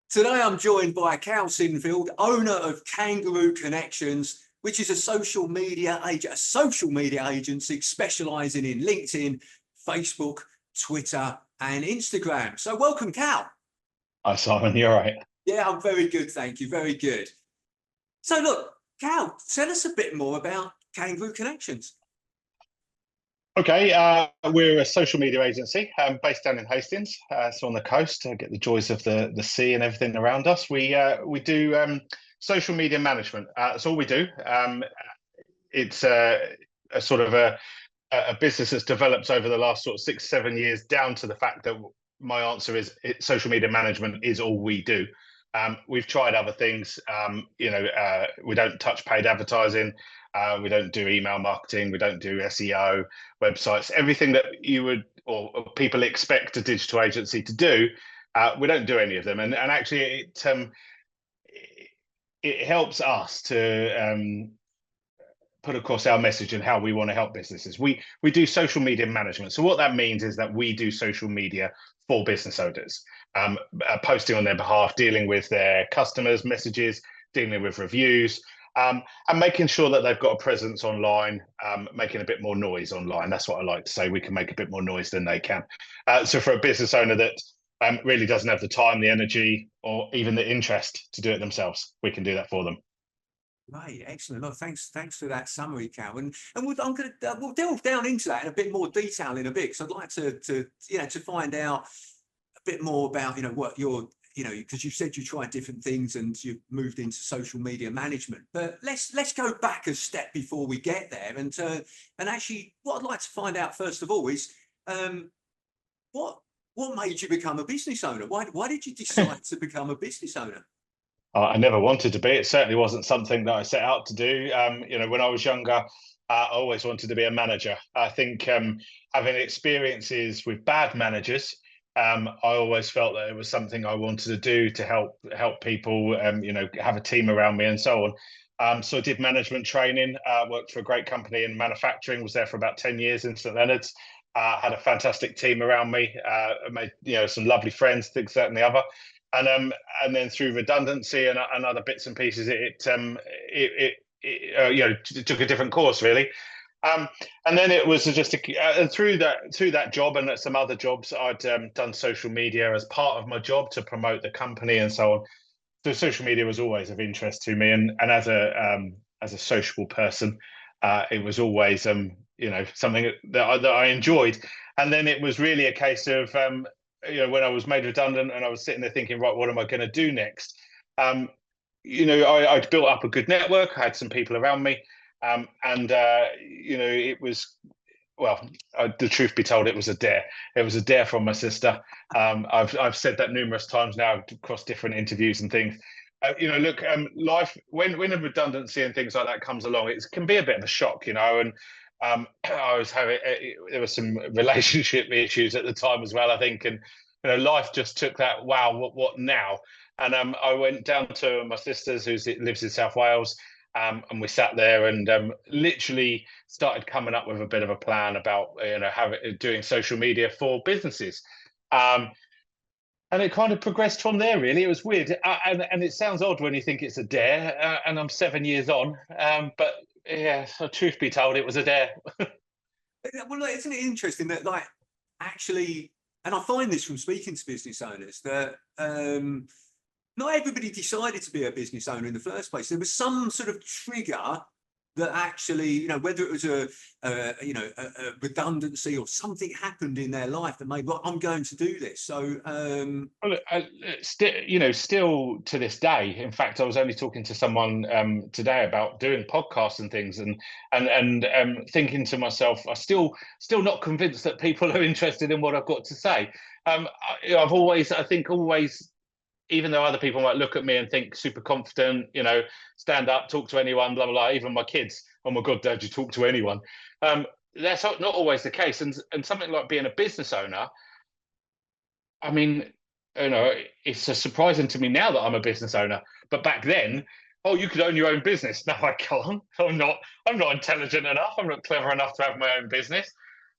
Today I'm joined by Cale Sinfield, owner of Kangaroo Connections, which is a social media agency specialising in LinkedIn, Facebook, Twitter, and Instagram. So welcome, Cale. Hi, Simon. You're right. Yeah, I'm very good, thank you. Very good. So look, Cale, tell us a bit more about Kangaroo Connections. Okay, we're a social media agency based down in Hastings, so on the coast. I get the joys of the sea and everything around us. We do social media management. That's all we do. It's a sort of a business that's developed over the last sort of 6-7 years, down to the fact that my answer is social media management is all we do. We've tried other things. We don't touch paid advertising. We don't do email marketing. We don't do SEO, websites, everything that you would or people expect a digital agency to do. We don't do any of them, and actually it helps us to put across our message and how we want to help businesses. We do social media management. So what that means is that we do social media for business owners, posting on their behalf, dealing with their customers' messages, dealing with reviews, and making sure that they've got a presence online, making a bit more noise online. That's what I like to say. We can make a bit more noise than they can. So for a business owner that really doesn't have the time, the energy, or even the interest to do it themselves, we can do that for them. Right, excellent. Look, thanks for that summary, Cal. And we'll delve down into that in a bit more detail in a bit, because I'd like to find out a bit more about what you're because you said you tried different things and you've moved into social media management. But let's go back a step before we get there, and actually what I'd like to find out first of all is what made you become a business owner? Why did you decide to become a business owner? I never wanted to be. It certainly wasn't something that I set out to do. When I was younger, I always wanted to be a manager. I think having experiences with bad managers, I always felt that it was something I wanted to do to help people, have a team around me and so on. So I did management training, worked for a great company in manufacturing, was there for about 10 years in St Leonard's, had a fantastic team around me, made some lovely friends, things that and the other. And then through redundancy and other bits and pieces, it took a different course really. And then it was just through that job and some other jobs, I'd done social media as part of my job to promote the company and so on. So social media was always of interest to me, and as a sociable person, it was always something that I enjoyed. And then it was really a case of when I was made redundant and I was sitting there thinking, right, what am I going to do next? I'd built up a good network. I had some people around me. It was, the truth be told, it was a dare. It was a dare from my sister. I've said that numerous times now across different interviews and things. Life, when a redundancy and things like that comes along, it can be a bit of a shock, and I was there were some relationship issues at the time as well, I think, and life just took that. Wow, what now? And I went down to my sister's, who lives in South Wales, and we sat there and literally started coming up with a bit of a plan about doing social media for businesses. And it kind of progressed from there, really. It was weird. And it sounds odd when you think it's a dare, and I'm 7 years on. But yeah, so truth be told, it was a dare. Well, isn't it interesting that, actually, and I find this from speaking to business owners, that not everybody decided to be a business owner in the first place. There was some sort of trigger that actually, whether it was a redundancy or something happened in their life that made, well, I'm going to do this. So, still to this day. In fact, I was only talking to someone today about doing podcasts and things, and thinking to myself, I'm still not convinced that people are interested in what I've got to say. I've always, even though other people might look at me and think super confident, stand up, talk to anyone, blah, blah, blah, even my kids, oh my God, Dad, you talk to anyone. That's not always the case. And something like being a business owner, I mean, it's surprising to me now that I'm a business owner. But back then, oh, you could own your own business. No, I can't. I'm not intelligent enough. I'm not clever enough to have my own business.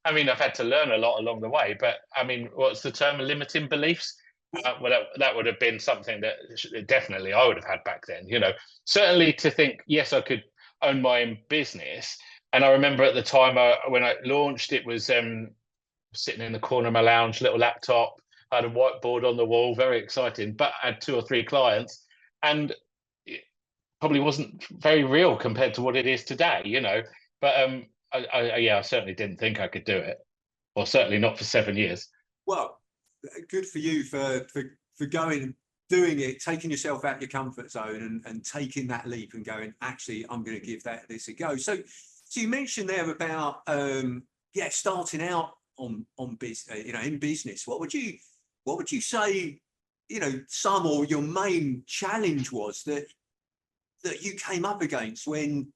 I mean, I've had to learn a lot along the way, but I mean, what's the term? Limiting beliefs. well, that would have been something that definitely I would have had back then. Certainly to think, yes, I could own my own business. And I remember at the time when I launched, it was sitting in the corner of my lounge, little laptop. I had a whiteboard on the wall, very exciting, but I had 2 or 3 clients, and it probably wasn't very real compared to what it is today. But I certainly didn't think I could do it, or certainly not for 7 years. Well, good for you for going and doing it, taking yourself out your comfort zone and taking that leap and going, actually, I'm going to give this a go. So you mentioned there about starting out on business, in business. What would you say, some or your main challenge was that you came up against when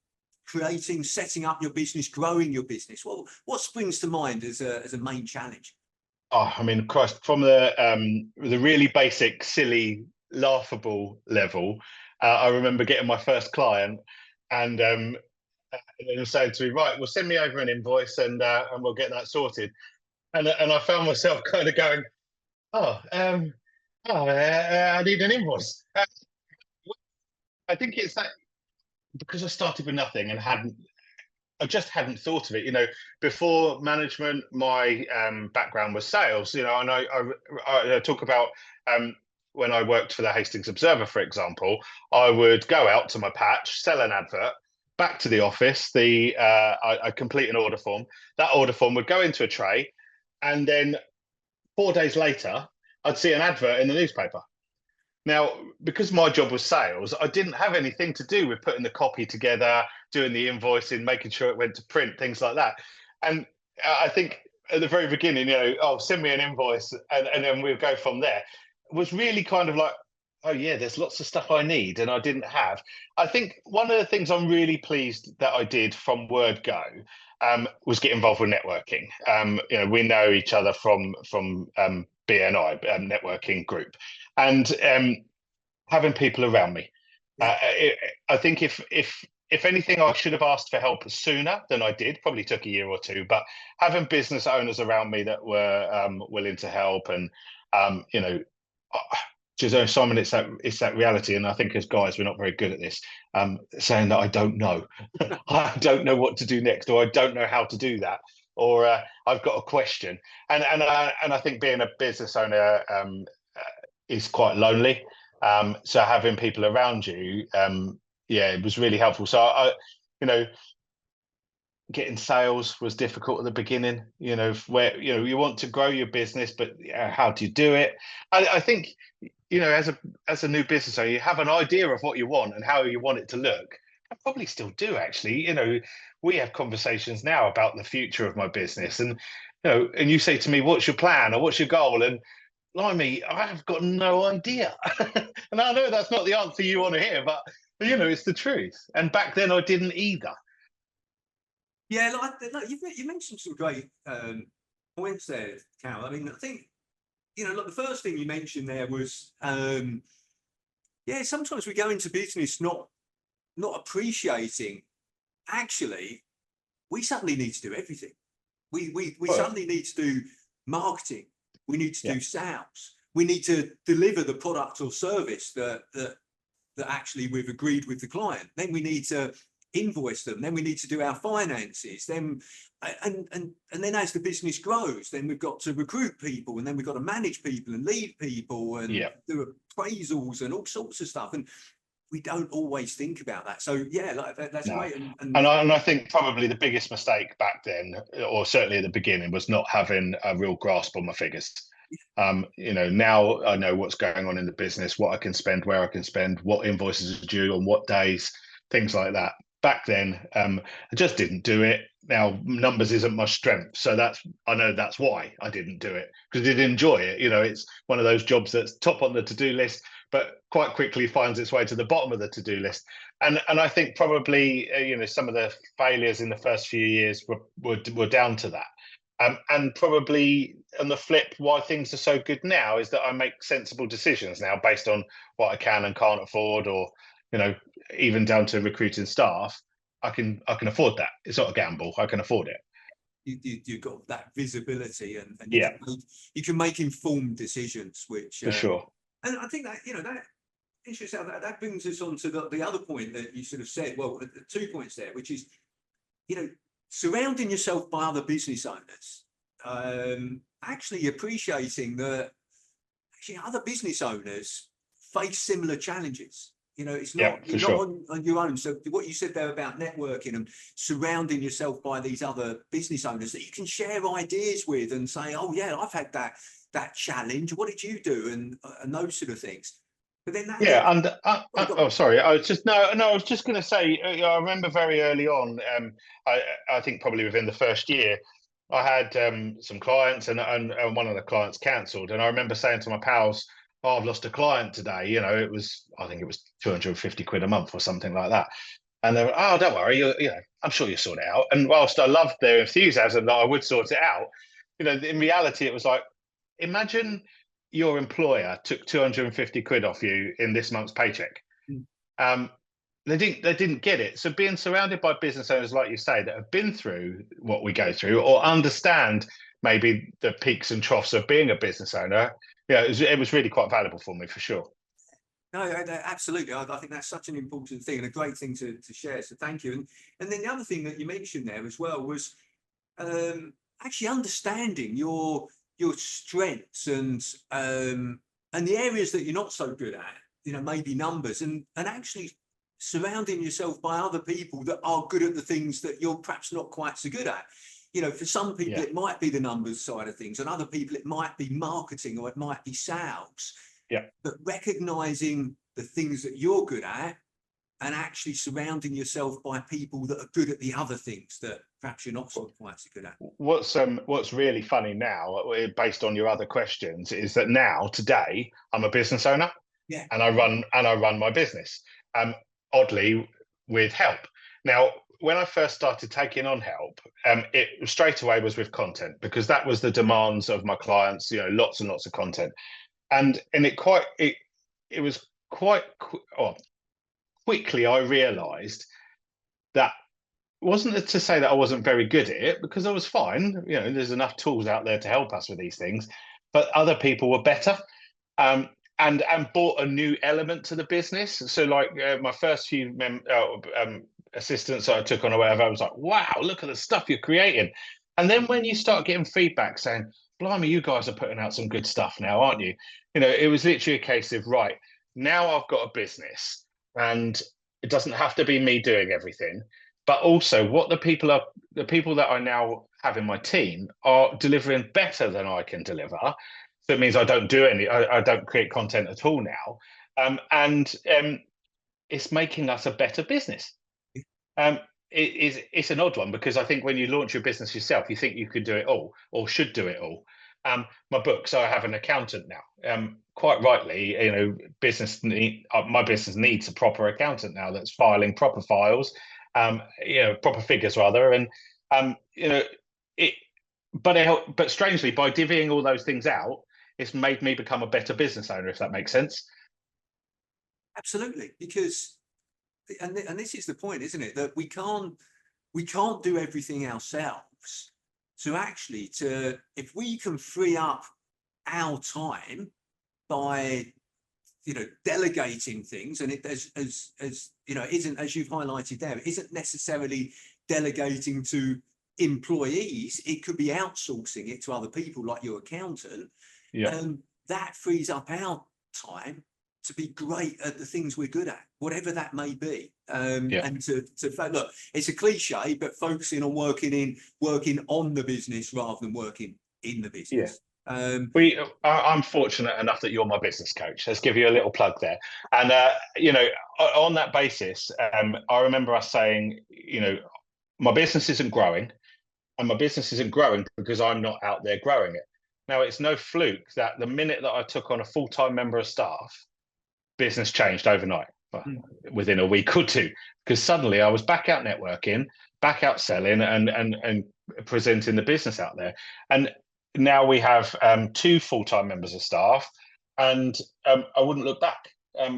setting up your business, growing your business? What springs to mind as a main challenge? Oh, I mean, Christ, from the really basic, silly, laughable level, I remember getting my first client, and they were saying to me, "Right, well, send me over an invoice, and we'll get that sorted." And I found myself kind of going, I need an invoice." I think it's that because I started with nothing and I just hadn't thought of it. Before management, my background was sales. And I talk about when I worked for the Hastings Observer, for example, I would go out to my patch, sell an advert, back to the office. I complete an order form. That order form would go into a tray, and then 4 days later, I'd see an advert in the newspaper. Now, because my job was sales, I didn't have anything to do with putting the copy together, doing the invoicing, making sure it went to print, things like that. And I think at the very beginning, send me an invoice, and then we'll go from there. It was really kind of like, oh yeah, there's lots of stuff I need and I didn't have. I think one of the things I'm really pleased that I did from word go was get involved with networking. We know each other from BNI, networking group, and having people around me. I think if anything, I should have asked for help sooner than I did. Probably took a year or two, but having business owners around me that were willing to help, and Simon, it's that reality. And I think as guys, we're not very good at this, saying that I don't know, I don't know what to do next, or I don't know how to do that, or I've got a question. And I think being a business owner is quite lonely. So having people around you, it was really helpful. So getting sales was difficult at the beginning. Where you want to grow your business, but how do you do it? I think as a new business owner, you have an idea of what you want and how you want it to look. I probably still do, actually. We have conversations now about the future of my business, and and you say to me, "What's your plan or what's your goal?" And blimey, I've got no idea. And I know that's not the answer you want to hear, but it's the truth. And back then I didn't either. Yeah, you mentioned some great points there, Cal. I mean, I think, the first thing you mentioned there was, sometimes we go into business not appreciating, actually, we suddenly need to do everything. We suddenly need to do marketing. We need to do sales. We need to deliver the product or service that actually we've agreed with the client. Then we need to invoice them. Then we need to do our finances. Then and then as the business grows, then we've got to recruit people, and then we've got to manage people and lead people and do appraisals and all sorts of stuff. And we don't always think about that. So that's great. And I think probably the biggest mistake back then, or certainly at the beginning, was not having a real grasp on my figures. Now I know what's going on in the business, what I can spend, where I can spend, what invoices are due on what days, things like that. Back then, I just didn't do it. Now, numbers isn't my strength, so I know that's why I didn't do it, because I didn't enjoy it. It's one of those jobs that's top on the to-do list, but quite quickly finds its way to the bottom of the to-do list. And I think probably some of the failures in the first few years were down to that. And probably on the flip, why things are so good now is that I make sensible decisions now based on what I can and can't afford, or even down to recruiting staff. I can afford that. It's not a gamble. I can afford it. you've got that visibility, and Yeah, you can make informed decisions, which for sure. and I think that that interesting, that brings us on to the other point that you sort of said. Well, 2 points there, which is surrounding yourself by other business owners, actually appreciating that actually other business owners face similar challenges. It's Yeah, not, for you're not sure. on your own. So what you said there about networking and surrounding yourself by these other business owners that you can share ideas with and say, oh yeah, I've had that challenge. What did you do? And those sort of things. But then that Yeah, leads, and oh, sorry, I was just I was just going to say, I remember very early on, I think probably within the first year, I had some clients, and one of the clients cancelled, and I remember saying to my pals, "Oh, I've lost a client today." I think it was 250 quid a month or something like that, and they were, "Oh, don't worry, I'm sure you'll sort it out." And whilst I loved their enthusiasm that I would sort it out, in reality, it was like, imagine your employer took 250 quid off you in this month's paycheck. Mm. Um, they didn't get it. So being surrounded by business owners, like you say, that have been through what we go through or understand maybe the peaks and troughs of being a business owner, it was really quite valuable for me, for sure. No, absolutely. I think that's such an important thing and a great thing to share. So thank you. And then the other thing that you mentioned there as well was actually understanding your strengths and the areas that you're not so good at. Maybe numbers, and actually surrounding yourself by other people that are good at the things that you're perhaps not quite so good at. For some people Yeah. it might be the numbers side of things, and other people it might be marketing or it might be sales. Yeah. But recognizing the things that you're good at and actually surrounding yourself by people that are good at the other things that perhaps you're not so quite so good at. What's really funny now, based on your other questions, is that now today I'm a business owner. Yeah. And I run my business. Oddly, with help. Now, when I first started taking on help, it straight away was with content, because that was the demands of my clients. Lots and lots of content, and it was quite quickly I realised that wasn't to say that I wasn't very good at it, because I was fine. There's enough tools out there to help us with these things, but other people were better. And brought a new element to the business. So like my first few assistants that I took on or whatever, I was like, wow, look at the stuff you're creating. And then when you start getting feedback saying, blimey, you guys are putting out some good stuff now, aren't you? It was literally a case of, right, now I've got a business, and it doesn't have to be me doing everything, but also what the people that I now have in my team are delivering better than I can deliver. So it means I don't create content at all now. And it's making us a better business. It's an odd one, because I think when you launch your business yourself, you think you could do it all or should do it all. My books, I have an accountant now. Quite rightly, my business needs a proper accountant now that's filing proper files, proper figures rather. And but strangely, by divvying all those things out, it's made me become a better business owner, if that makes sense. Absolutely, because and this is the point, isn't it, that we can't do everything ourselves. So actually, if we can free up our time by delegating things, and it as isn't, as you've highlighted there, it isn't necessarily delegating to employees. It could be outsourcing it to other people like your accountant. Yeah. That frees up our time to be great at the things we're good at, whatever that may be. And to look, it's a cliche, but focusing on working on the business rather than working in the business. I'm fortunate enough that you're my business coach. Let's give you a little plug there. And on that basis, I remember us saying, my business isn't growing, and my business isn't growing because I'm not out there growing it. Now, it's no fluke that the minute that I took on a full-time member of staff, business changed overnight, within a week or two, because suddenly I was back out networking, back out selling, and presenting the business out there. And now we have 2 full-time members of staff, and I wouldn't look back,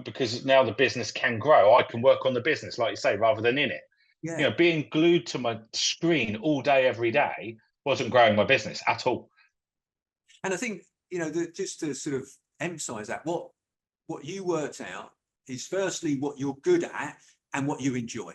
because now the business can grow. I can work on the business, like you say, rather than in it. Yeah. Being glued to my screen all day, every day, wasn't growing my business at all. And I think, just to sort of emphasize that, what you worked out is firstly what you're good at and what you enjoy.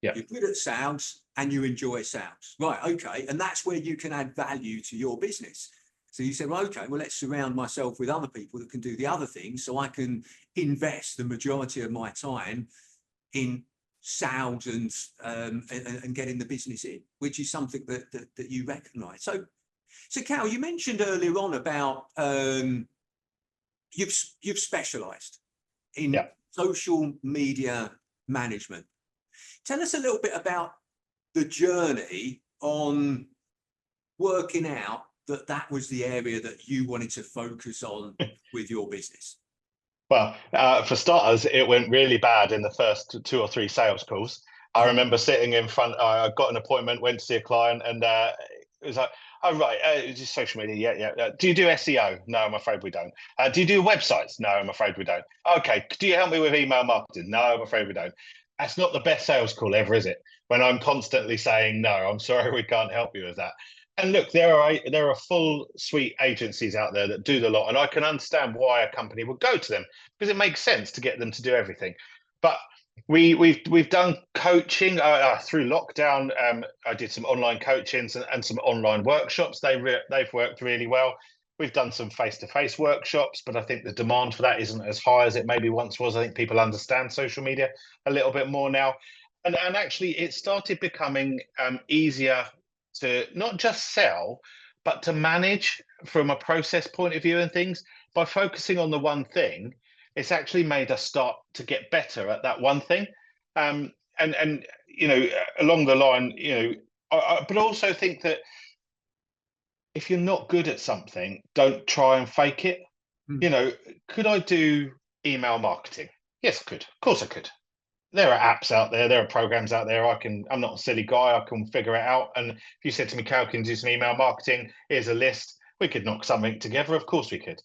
Yeah. You're good at sales and you enjoy sales. Right. Okay. And that's where you can add value to your business. So you said, well, okay, well, let's surround myself with other people that can do the other things so I can invest the majority of my time in sales and getting the business in, which is something that you recognize. So Cale, you mentioned earlier on about you've specialized in social media management. Tell us a little bit about the journey on working out that was the area that you wanted to focus on with your business. Well, for starters, it went really bad in the first 2 or 3 sales calls. I remember sitting in front, I got an appointment, went to see a client, and it was like, oh, right, it's just social media, yeah. Do you do SEO? No, I'm afraid we don't. Do you do websites? No, I'm afraid we don't. Okay, do you help me with email marketing? No, I'm afraid we don't. That's not the best sales call ever, is it? When I'm constantly saying, no, I'm sorry, we can't help you with that. And look, there are full suite agencies out there that do the lot, and I can understand why a company would go to them, because it makes sense to get them to do everything. But we've done coaching through lockdown. I did some online coachings and some online workshops. They've worked really well. We've done some face-to-face workshops, but I think the demand for that isn't as high as it maybe once was. I think people understand social media a little bit more now, and actually it started becoming easier to not just sell, but to manage from a process point of view and things. By focusing on the one thing, it's actually made us start to get better at that one thing. And along the line, but I also think that if you're not good at something, don't try and fake it. Could I do email marketing? Yes, I could. Of course I could. There are apps out there, there are programs out there. I'm not a silly guy, I can figure it out. And if you said to me, Cale, can you do some email marketing? Here's a list. We could knock something together. Of course we could.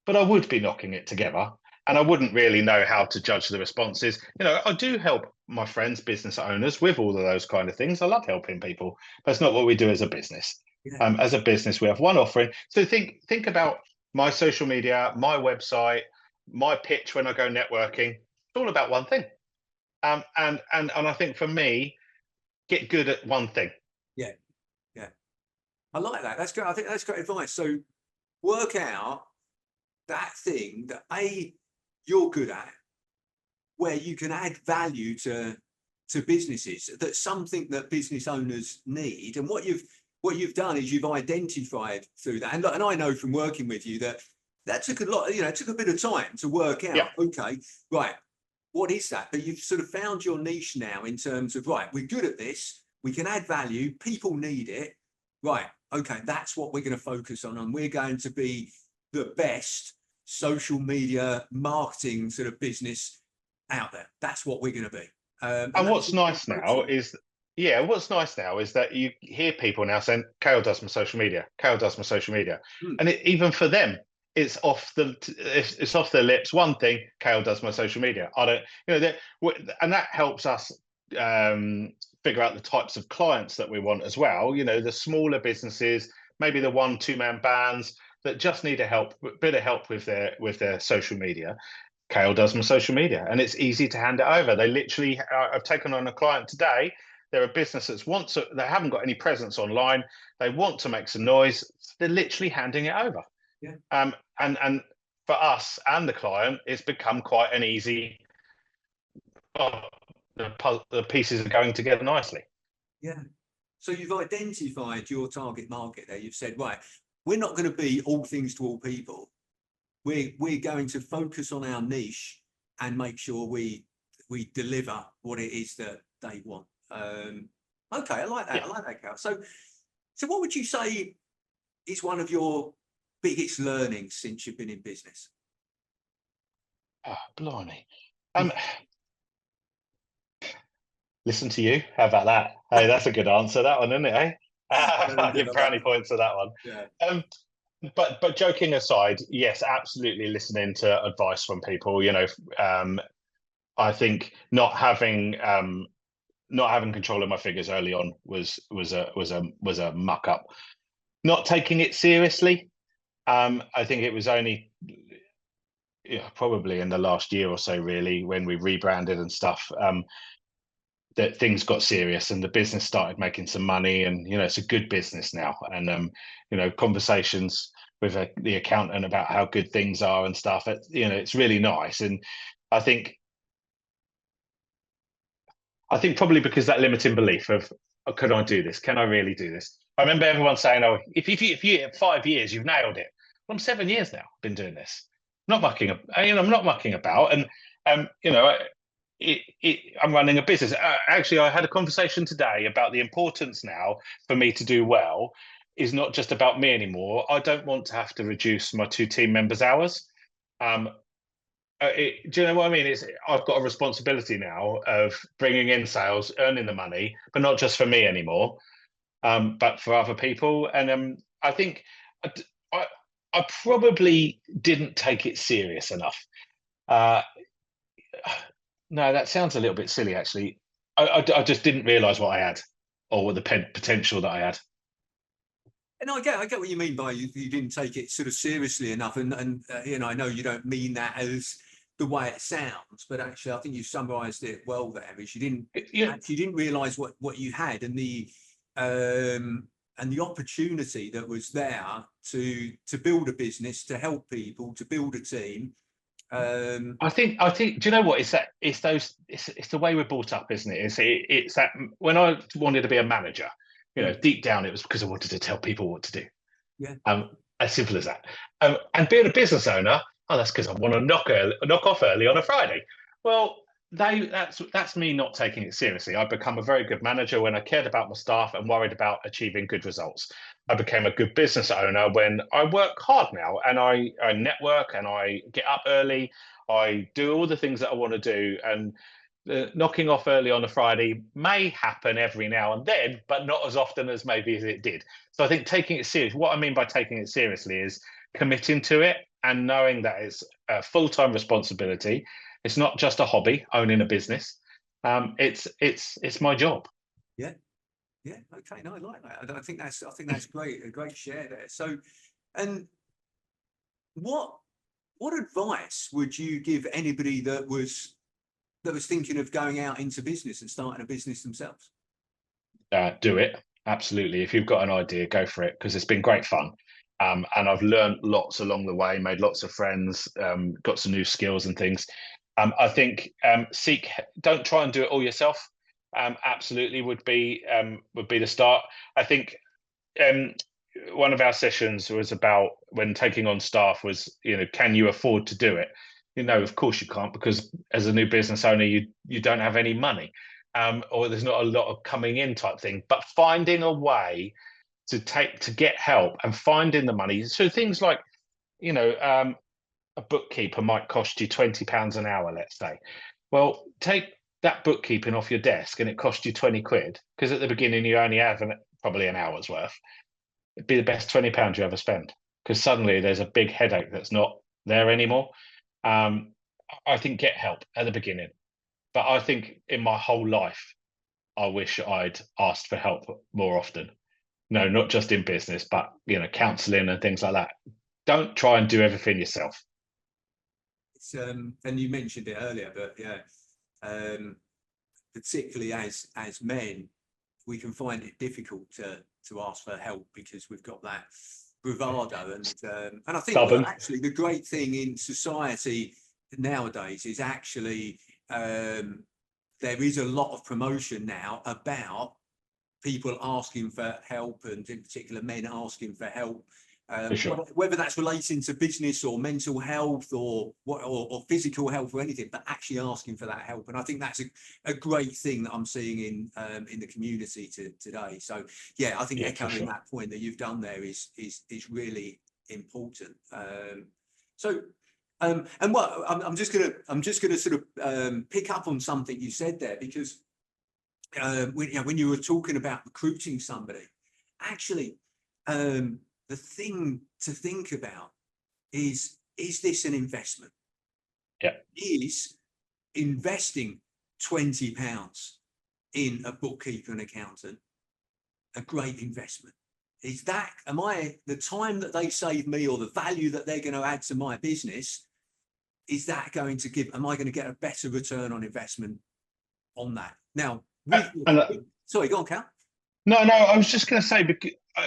But I would be knocking it together, and I wouldn't really know how to judge the responses. I do help my friends, business owners, with all of those kind of things. I love helping people. That's not what we do as a business. Yeah. As a business, we have one offering. So think about my social media, my website, my pitch when I go networking. It's all about one thing. And I think for me, get good at one thing. Yeah. I like that. That's great. I think that's great advice. So work out that thing that you're good at, where you can add value to businesses. That's something that business owners need. And what you've done is you've identified through that. And I know from working with you that took a lot. It took a bit of time to work out. Yeah. Okay, right. What is that? But you've sort of found your niche now in terms of, right, we're good at this, we can add value, people need it, right, okay, that's what we're going to focus on, and we're going to be the best social media marketing sort of business out there. That's what we're going to be. And what's nice now is that you hear people now saying, Cale does my social media, Cale does my social media. And even for them, it's off their lips. One thing, Cale does my social media. I don't, and that helps us figure out the types of clients that we want as well. The smaller businesses, maybe the 1-2 man bands that just need a bit of help with their social media. Cale does my social media, and it's easy to hand it over. They literally, I've taken on a client today. They're a business they haven't got any presence online. They want to make some noise. They're literally handing it over. Yeah. And for us and the client, it's become quite an easy. The pieces are going together nicely. Yeah. So you've identified your target market there. You've said, right, we're not going to be all things to all people. We're going to focus on our niche and make sure we deliver what it is that they want. Okay, I like that. Yeah. I like that, Cale. So what would you say is one of your biggest learnings since you've been in business? Oh, blimey. Listen to you. How about that? Hey, that's a good answer, that one, isn't it? Eh? I give brownie points for that one. Yeah. But joking aside, yes, absolutely listening to advice from people. I think not having not having control of my figures early on was a muck up. Not taking it seriously. I think it was only probably in the last year or so, really, when we rebranded and stuff, that things got serious and the business started making some money, and it's a good business now. And conversations with the accountant about how good things are and stuff. It's really nice. And I think probably because that limiting belief of, oh, can I do this? Can I really do this? I remember everyone saying, "Oh, if you 5 years, you've nailed it." Well, I'm 7 years now. Been doing this. I'm not mucking about, and I'm running a business. Actually, I had a conversation today about the importance now for me to do well is not just about me anymore. I don't want to have to reduce my 2 team members' hours. Do you know what I mean? I've got a responsibility now of bringing in sales, earning the money, but not just for me anymore, but for other people. And I think I probably didn't take it serious enough. No, that sounds a little bit silly, actually. I just didn't realise what I had, or the potential that I had. And I get what you mean by you didn't take it sort of seriously enough, and I know you don't mean that as the way it sounds, but actually I think you summarised it well there. Is you didn't realise what you had, and the opportunity that was there to build a business, to help people, to build a team. I think. Do you know what? It's the way we're brought up, isn't it? It's that when I wanted to be a manager, deep down it was because I wanted to tell people what to do. Yeah. As simple as that. And being a business owner, that's because I want to knock off early on a Friday. Well, that's me not taking it seriously. I've become a very good manager when I cared about my staff and worried about achieving good results. I became a good business owner when I work hard now, and I network, and I get up early. I do all the things that I want to do, and knocking off early on a Friday may happen every now and then, but not as often as maybe as it did. So I think taking it serious, what I mean by taking it seriously is committing to it and knowing that it's a full-time responsibility. It's not just a hobby, owning a business. It's my job. Yeah. Yeah. Okay. No, I like that. I think that's great. A great share there. So, and what advice would you give anybody that was thinking of going out into business and starting a business themselves? Do it. Absolutely. If you've got an idea, go for it, because it's been great fun. And I've learned lots along the way, made lots of friends, got some new skills and things. I think don't try and do it all yourself. Absolutely would be the start. I think one of our sessions was about when taking on staff was, can you afford to do it? Of course you can't, because as a new business owner, you don't have any money, or there's not a lot of coming in type thing. But finding a way to get help and finding the money. So things like, a bookkeeper might cost you £20 an hour, let's say. Well, take that bookkeeping off your desk and it costs you 20 quid, because at the beginning you only have probably an hour's worth. It'd be the best £20 you ever spend, because suddenly there's a big headache that's not there anymore. I think get help at the beginning. But I think in my whole life, I wish I'd asked for help more often. No, not just in business, but counselling and things like that. Don't try and do everything yourself. It's, and you mentioned it earlier, but yeah, particularly as men, we can find it difficult to ask for help because we've got that bravado, and I think actually the great thing in society nowadays is actually there is a lot of promotion now about people asking for help, and in particular men asking for help, Sure. whether that's relating to business or mental health or physical health or anything, but actually asking for that help. And I think that's a great thing that I'm seeing in the community today. So yeah, I think echoing that point that you've done there is really important. And what I'm just gonna sort of pick up on something you said there, because when you were talking about recruiting somebody, actually, the thing to think about is this an investment? Yeah. Is investing £20 in a bookkeeper and accountant a great investment? Is that, am I, the time that they save me or the value that they're going to add to my business, is that going to give, am I going to get a better return on investment on that? Now, sorry, go on, Cal. No, I was just going to say,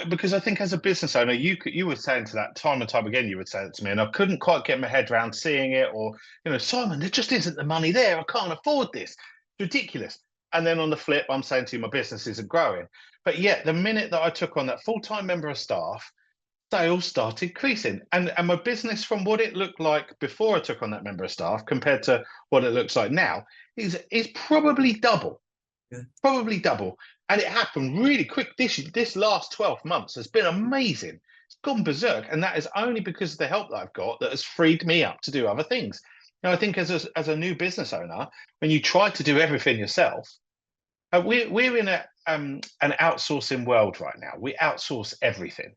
because I think as a business owner, you were saying to that time and time again, you would say it to me, and I couldn't quite get my head around seeing it, or, Simon, there just isn't the money there. I can't afford this. It's ridiculous. And then on the flip, I'm saying to you, my business isn't growing. But yet, the minute that I took on that full-time member of staff, sales started increasing. And my business, from what it looked like before I took on that member of staff compared to what it looks like now, is probably double. Yeah. Probably double. And it happened really quick. This last 12 months has been amazing. It's gone berserk. And that is only because of the help that I've got that has freed me up to do other things. I think as a new business owner, when you try to do everything yourself, we're in an outsourcing world right now. We outsource everything.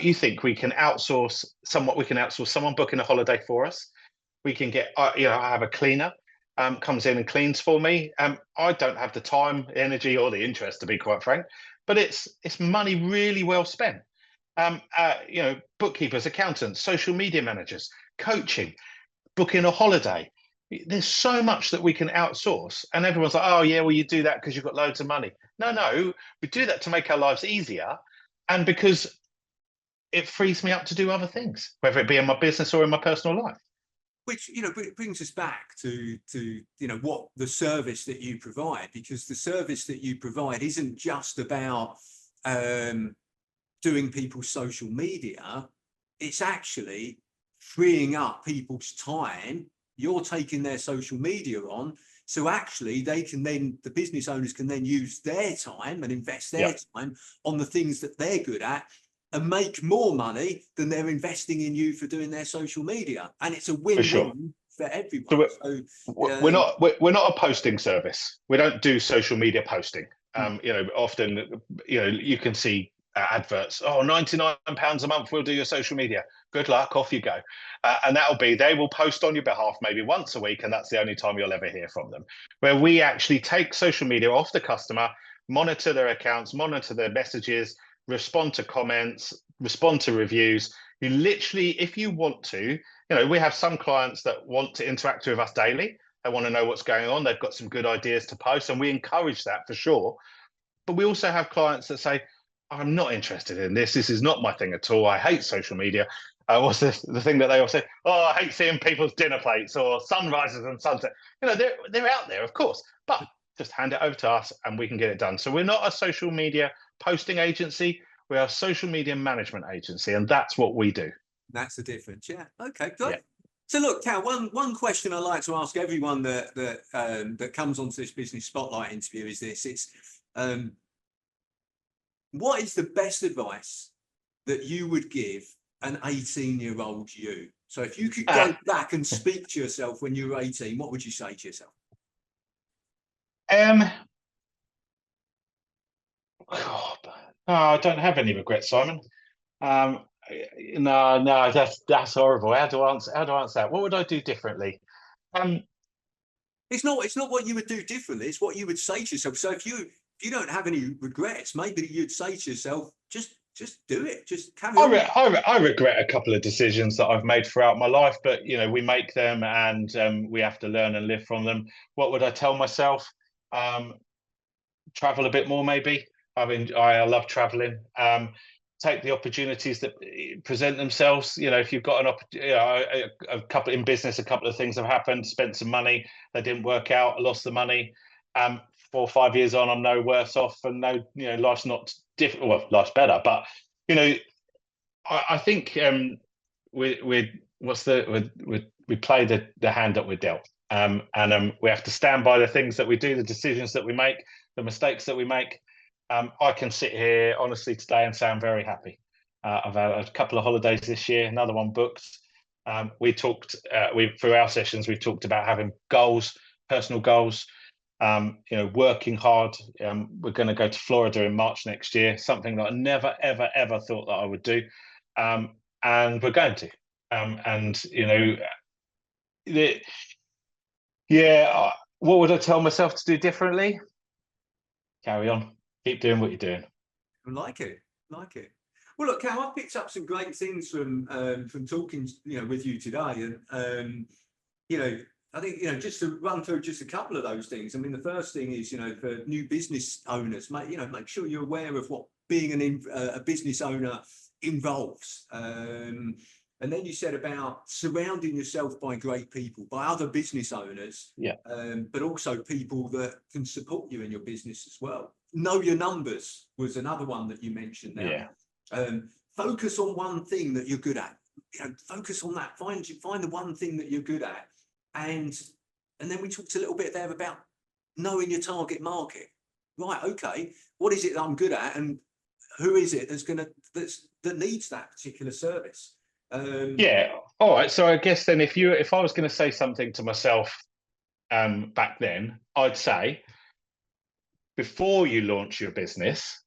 You think we can outsource someone booking a holiday for us. We can get, I have a cleaner comes in and cleans for me. I don't have the time, energy, or the interest, to be quite frank, but it's money really well spent. Bookkeepers, accountants, social media managers, coaching, booking a holiday. There's so much that we can outsource, and everyone's like, "Oh yeah, well you do that because you've got loads of money." No, we do that to make our lives easier, and because it frees me up to do other things, whether it be in my business or in my personal life. Which, brings us back to what the service that you provide, because the service that you provide isn't just about doing people's social media. It's actually freeing up people's time. You're taking their social media on, so actually the business owners can then use their time and invest their time on the things that they're good at, and make more money than they're investing in you for doing their social media. And it's a win-win for everyone. So we're not a posting service. We don't do social media posting. Often, you can see adverts. Oh, £99 a month, we'll do your social media. Good luck, off you go. And they will post on your behalf maybe once a week, and that's the only time you'll ever hear from them. Where we actually take social media off the customer, monitor their accounts, monitor their messages, respond to comments, respond to reviews. You literally, if you want to, we have some clients that want to interact with us daily. They want to know what's going on. They've got some good ideas to post, and we encourage that for sure. But we also have clients that say, I'm not interested in this. This is not my thing at all. I hate social media. What's the thing that they all say? Oh, I hate seeing people's dinner plates or sunrises and sunset. They're out there, of course, but just hand it over to us and we can get it done. So we're not a social media posting agency. We are a social media management agency, and that's what we do. That's the difference. Yeah. Okay, good. Yeah. So look, Cal, one question I like to ask everyone that comes onto this Business Spotlight interview is this. It's what is the best advice that you would give an 18-year-old you? So if you could go back and speak to yourself when you were 18, what would you say to yourself? I don't have any regrets, Simon. No, that's horrible. How do I answer that? What would I do differently? It's not what you would do differently. It's what you would say to yourself. So if you don't have any regrets, maybe you'd say to yourself, just do it. Just carry on. I regret a couple of decisions that I've made throughout my life, but we make them, and we have to learn and live from them. What would I tell myself? Travel a bit more, maybe. I love traveling. Take the opportunities that present themselves. If you've got a couple in business, a couple of things have happened. Spent some money, they didn't work out. I lost the money. 4 or 5 years on, I'm no worse off, and life's not different. Well, life's better, but I think we play the hand that we're dealt, and we have to stand by the things that we do, the decisions that we make, the mistakes that we make. I can sit here honestly today and say I'm very happy. I've had a couple of holidays this year, another one booked. Through our sessions, we talked about having goals, personal goals, working hard. We're going to go to Florida in March next year, something that I never, ever, ever thought that I would do. And we're going to. What would I tell myself to do differently? carry on, keep doing what you're doing. I like it. Like it. Well, look, Cal, I picked up some great things from talking, with you today, and I think just to run through just a couple of those things. I mean, the first thing is for new business owners, make sure you're aware of what being a business owner involves. And then you said about surrounding yourself by great people, by other business owners, Yeah. But also people that can support you in your business as well. Know your numbers was another one that you mentioned there. Yeah. Focus on one thing that you're good at. Focus on that. Find the one thing that you're good at, and then we talked a little bit there about knowing your target market. Right? Okay. What is it that I'm good at, and who is it that needs that particular service? Yeah. All right. So I guess then, if I was going to say something to myself back then, I'd say, before you launch your business,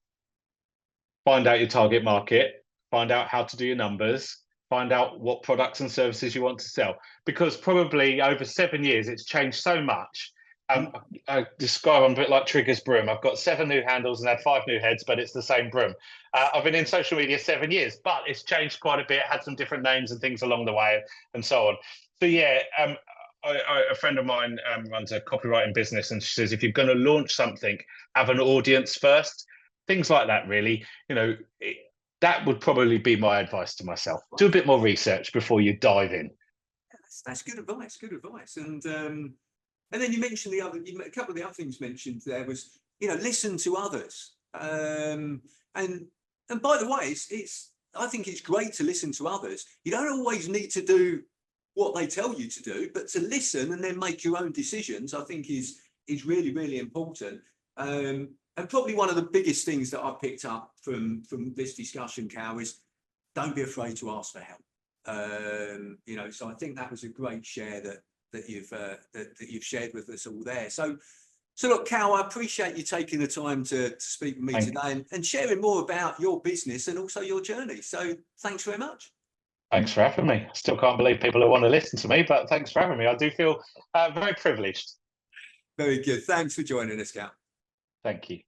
find out your target market, find out how to do your numbers, find out what products and services you want to sell. Because probably over 7 years, it's changed so much. I describe them a bit like Trigger's broom. I've got 7 new handles and had 5 new heads, but it's the same broom. I've been in social media 7 years, but it's changed quite a bit, had some different names and things along the way, and so on. So yeah, a friend of mine runs a copywriting business, and she says, if you're going to launch something, have an audience first. Things like that, really. That would probably be my advice to myself. Do a bit more research before you dive in. That's good advice. Good advice. And then you mentioned a couple of the other things mentioned there was, listen to others. And by the way, I think it's great to listen to others. You don't always need to do what they tell you to do, but to listen and then make your own decisions, I think is really, really important. And probably one of the biggest things that I picked up from this discussion, Cal, is don't be afraid to ask for help. So I think that was a great share that you've shared with us all there. So look, Cal, I appreciate you taking the time to speak with me today and sharing more about your business and also your journey. So thanks very much. Thanks for having me. I still can't believe people that want to listen to me, but thanks for having me. I do feel very privileged. Very good. Thanks for joining us, Cal. Thank you.